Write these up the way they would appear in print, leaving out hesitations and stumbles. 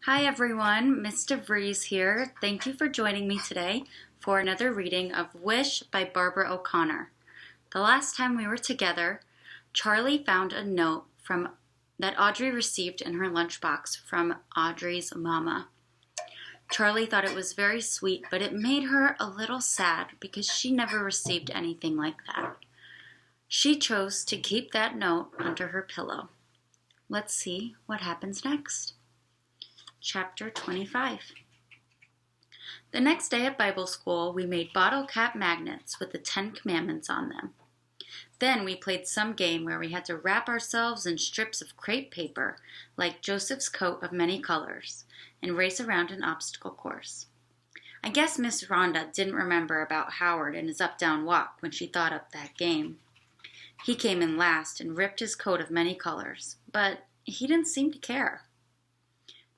Hi everyone, Miss DeVries here. Thank you for joining me today for another reading of Wish by Barbara O'Connor. The last time we were together, Charlie found a note that Audrey received in her lunchbox from Audrey's mama. Charlie thought it was very sweet, but it made her a little sad because she never received anything like that. She chose to keep that note under her pillow. Let's see what happens next. Chapter 25. The next day at Bible school, we made bottle cap magnets with the 10 Commandments on them. Then we played some game where we had to wrap ourselves in strips of crepe paper, like Joseph's coat of many colors, and race around an obstacle course. I guess Miss Rhonda didn't remember about Howard and his up-down walk when she thought up that game. He came in last and ripped his coat of many colors, but he didn't seem to care.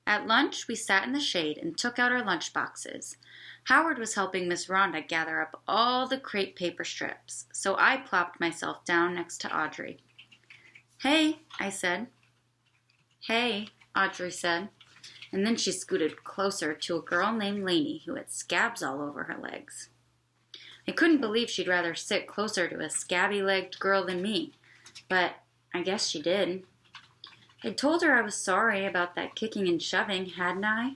At lunch, we sat in the shade and took out our lunch boxes. Howard was helping Miss Rhonda gather up all the crepe paper strips, so I plopped myself down next to Audrey. "Hey," I said. "Hey," Audrey said, and then she scooted closer to a girl named Lainey who had scabs all over her legs. I couldn't believe she'd rather sit closer to a scabby-legged girl than me, but I guess she did. I told her I was sorry about that kicking and shoving, hadn't I?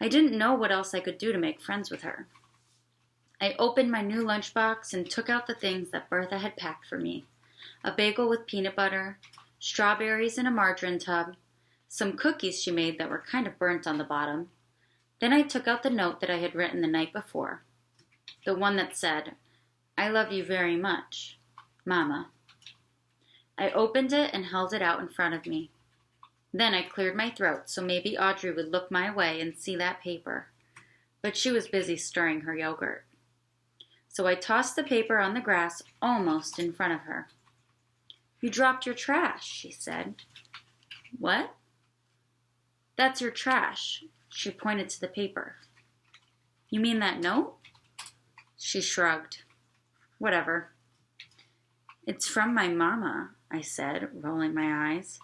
I didn't know what else I could do to make friends with her. I opened my new lunchbox and took out the things that Bertha had packed for me. A bagel with peanut butter, strawberries in a margarine tub, some cookies she made that were kind of burnt on the bottom. Then I took out the note that I had written the night before. The one that said, "I love you very much, Mama." I opened it and held it out in front of me. Then I cleared my throat so maybe Audrey would look my way and see that paper. But she was busy stirring her yogurt. So I tossed the paper on the grass almost in front of her. "You dropped your trash," she said. "What?" "That's your trash." She pointed to the paper. "You mean that note?" She shrugged. "Whatever." "It's from my mama," I said, rolling my eyes.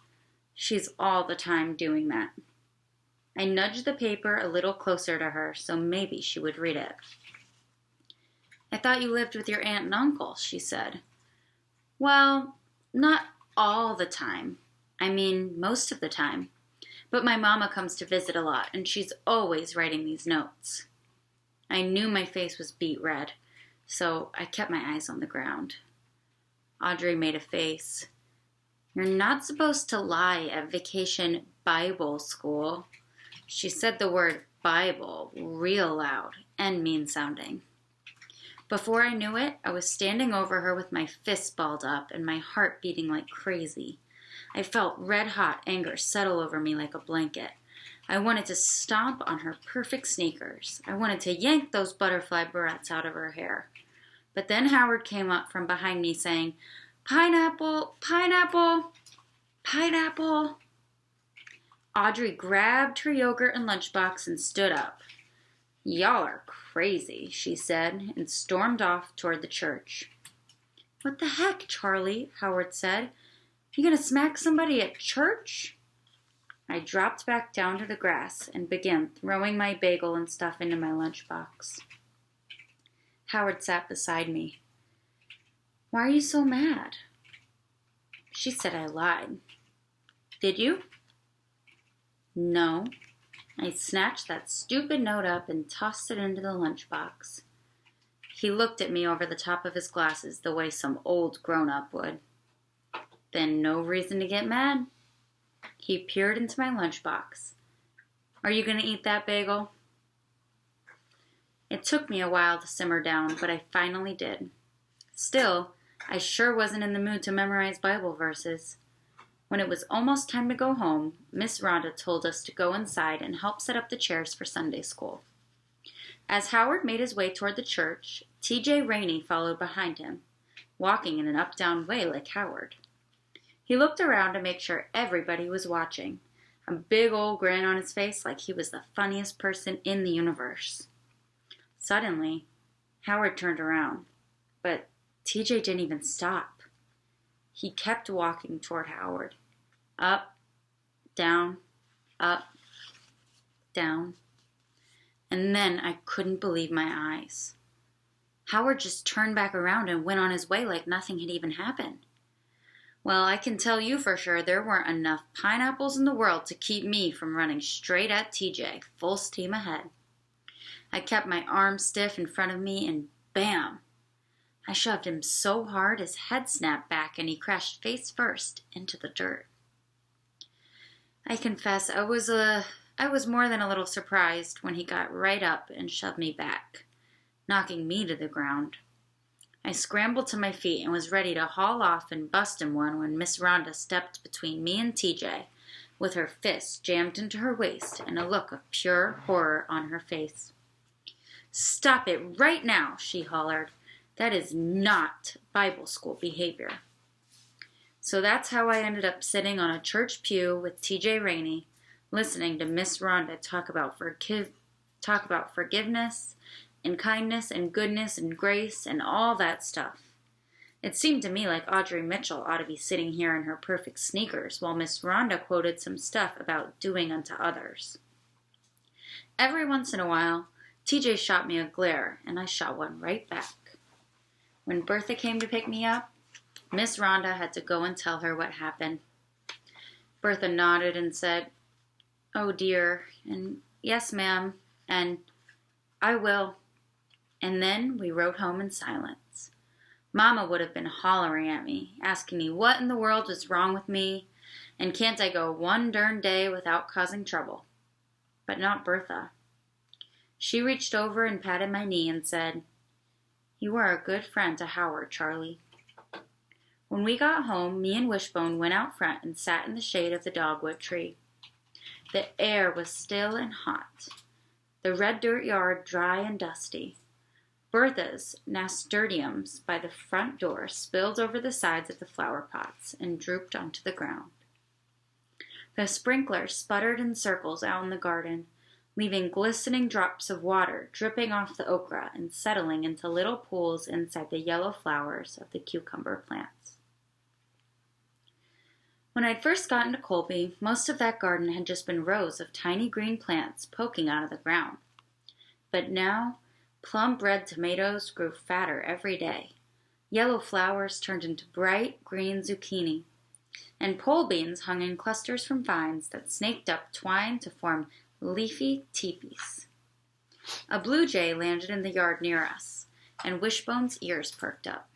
"She's all the time doing that." I nudged the paper a little closer to her so maybe she would read it. "I thought you lived with your aunt and uncle," she said. "Well, not all the time. I mean, most of the time. But my mama comes to visit a lot, and she's always writing these notes." I knew my face was beet red, so I kept my eyes on the ground. Audrey made a face. "You're not supposed to lie at vacation Bible school." She said the word Bible real loud and mean-sounding. Before I knew it, I was standing over her with my fists balled up and my heart beating like crazy. I felt red-hot anger settle over me like a blanket. I wanted to stomp on her perfect sneakers. I wanted to yank those butterfly barrettes out of her hair. But then Howard came up from behind me saying, "Pineapple, pineapple, pineapple." Audrey grabbed her yogurt and lunchbox and stood up. "Y'all are crazy," she said, and stormed off toward the church. "What the heck, Charlie?" Howard said. "You gonna smack somebody at church?" I dropped back down to the grass and began throwing my bagel and stuff into my lunchbox. Howard sat beside me. "Why are you so mad?" She said I lied. "Did you?" "No." I snatched that stupid note up and tossed it into the lunchbox. He looked at me over the top of his glasses the way some old grown-up would. "Then no reason to get mad." He peered into my lunchbox. "Are you going to eat that bagel?" It took me a while to simmer down, but I finally did. Still, I sure wasn't in the mood to memorize Bible verses. When it was almost time to go home, Miss Rhonda told us to go inside and help set up the chairs for Sunday school. As Howard made his way toward the church, T.J. Rainey followed behind him, walking in an up-down way like Howard. He looked around to make sure everybody was watching, a big old grin on his face like he was the funniest person in the universe. Suddenly, Howard turned around, but TJ didn't even stop. He kept walking toward Howard. Up, down, up. down. And then I couldn't believe my eyes. Howard just turned back around and went on his way like nothing had even happened. Well, I can tell you for sure there weren't enough pineapples in the world to keep me from running straight at TJ, full steam ahead. I kept my arms stiff in front of me and bam! I shoved him so hard his head snapped back and he crashed face first into the dirt. I confess I was more than a little surprised when he got right up and shoved me back, knocking me to the ground. I scrambled to my feet and was ready to haul off and bust him one when Miss Rhonda stepped between me and TJ, with her fist jammed into her waist and a look of pure horror on her face. "Stop it right now," she hollered. "That is not Bible school behavior." So that's how I ended up sitting on a church pew with TJ Rainey, listening to Miss Rhonda talk about forgiveness and kindness and goodness and grace and all that stuff. It seemed to me like Audrey Mitchell ought to be sitting here in her perfect sneakers while Miss Rhonda quoted some stuff about doing unto others. Every once in a while, TJ shot me a glare, and I shot one right back. When Bertha came to pick me up, Miss Rhonda had to go and tell her what happened. Bertha nodded and said, "Oh dear," and "Yes, ma'am," and "I will." And then we rode home in silence. Mama would have been hollering at me, asking me what in the world was wrong with me, and can't I go one darn day without causing trouble. But not Bertha. She reached over and patted my knee and said, "You are a good friend to Howard, Charlie." When we got home, me and Wishbone went out front and sat in the shade of the dogwood tree. The air was still and hot, the red dirt yard dry and dusty. Bertha's nasturtiums by the front door spilled over the sides of the flower pots and drooped onto the ground. The sprinkler sputtered in circles out in the garden, leaving glistening drops of water dripping off the okra and settling into little pools inside the yellow flowers of the cucumber plants. When I'd first gotten to Colby, most of that garden had just been rows of tiny green plants poking out of the ground. But now, plump red tomatoes grew fatter every day. Yellow flowers turned into bright green zucchini, and pole beans hung in clusters from vines that snaked up twine to form leafy teepees. A blue jay landed in the yard near us, and Wishbone's ears perked up.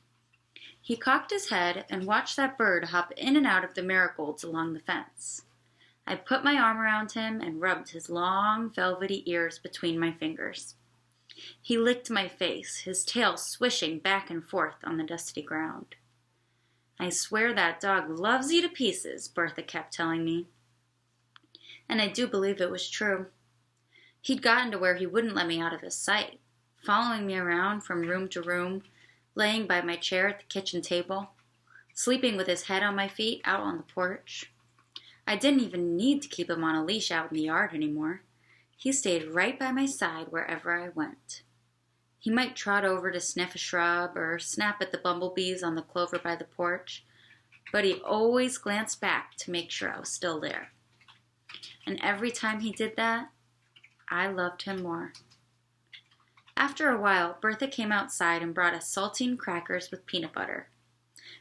He cocked his head and watched that bird hop in and out of the marigolds along the fence. I put my arm around him and rubbed his long, velvety ears between my fingers. He licked my face, his tail swishing back and forth on the dusty ground. "I swear that dog loves you to pieces," Bertha kept telling me. And I do believe it was true. He'd gotten to where he wouldn't let me out of his sight, following me around from room to room, laying by my chair at the kitchen table, sleeping with his head on my feet out on the porch. I didn't even need to keep him on a leash out in the yard anymore. He stayed right by my side wherever I went. He might trot over to sniff a shrub or snap at the bumblebees on the clover by the porch, but he always glanced back to make sure I was still there. And every time he did that, I loved him more. After a while, Bertha came outside and brought us saltine crackers with peanut butter.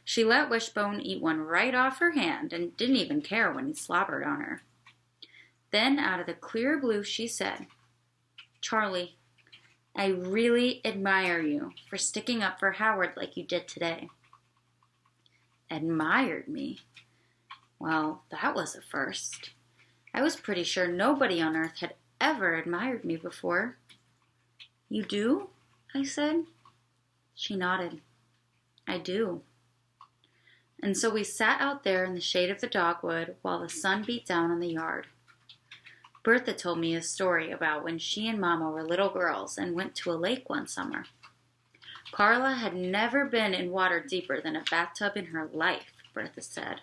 She let Wishbone eat one right off her hand and didn't even care when he slobbered on her. Then, out of the clear blue, she said, "Charlie, I really admire you for sticking up for Howard like you did today." Admired me? Well, that was a first. I was pretty sure nobody on earth had ever admired me before. "You do?" I said. She nodded. "I do." And so we sat out there in the shade of the dogwood while the sun beat down on the yard. Bertha told me a story about when she and Mama were little girls and went to a lake one summer. Carla had never been in water deeper than a bathtub in her life, Bertha said.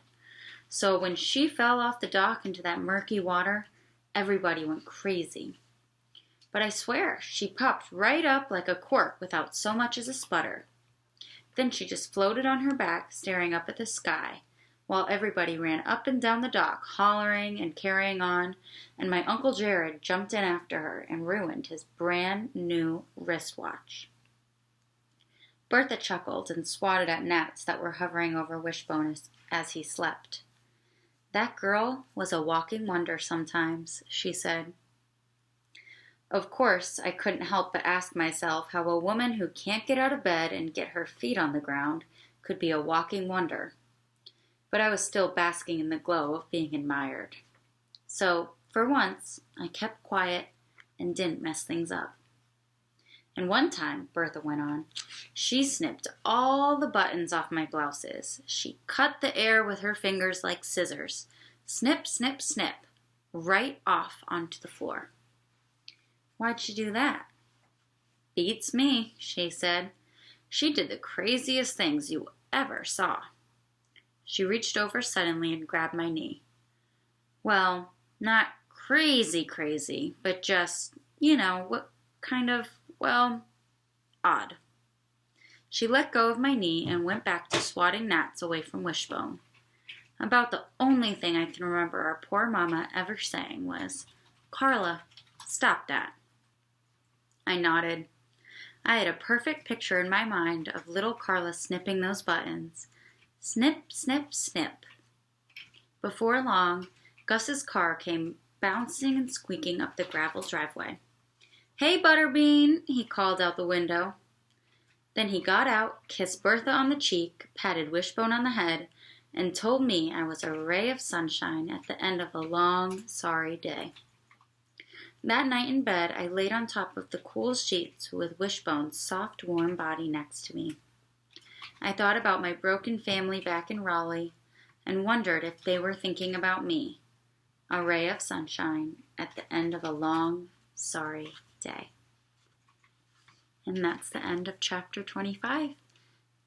So when she fell off the dock into that murky water, everybody went crazy. But I swear, she popped right up like a cork without so much as a sputter. Then she just floated on her back, staring up at the sky, while everybody ran up and down the dock, hollering and carrying on, and my Uncle Jared jumped in after her and ruined his brand new wristwatch. Bertha chuckled and swatted at gnats that were hovering over Wishbone as he slept. "That girl was a walking wonder sometimes," she said. Of course, I couldn't help but ask myself how a woman who can't get out of bed and get her feet on the ground could be a walking wonder. But I was still basking in the glow of being admired. So, for once, I kept quiet and didn't mess things up. And one time, Bertha went on, she snipped all the buttons off my blouses. She cut the air with her fingers like scissors. Snip, snip, snip, right off onto the floor. "Why'd she do that?" "Beats me," she said. "She did the craziest things you ever saw." She reached over suddenly and grabbed my knee. "Well, not crazy, but just, what kind of, odd." She let go of my knee and went back to swatting gnats away from Wishbone. About the only thing I can remember our poor mama ever saying was, "Carla, stop that." I nodded. I had a perfect picture in my mind of little Carla snipping those buttons. Snip, snip, snip. Before long, Gus's car came bouncing and squeaking up the gravel driveway. "Hey, Butterbean," he called out the window. Then he got out, kissed Bertha on the cheek, patted Wishbone on the head, and told me I was a ray of sunshine at the end of a long, sorry day. That night in bed, I laid on top of the cool sheets with Wishbone's soft, warm body next to me. I thought about my broken family back in Raleigh and wondered if they were thinking about me, a ray of sunshine at the end of a long, sorry day. And that's the end of chapter 25.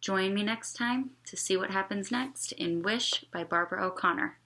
Join me next time to see what happens next in Wish by Barbara O'Connor.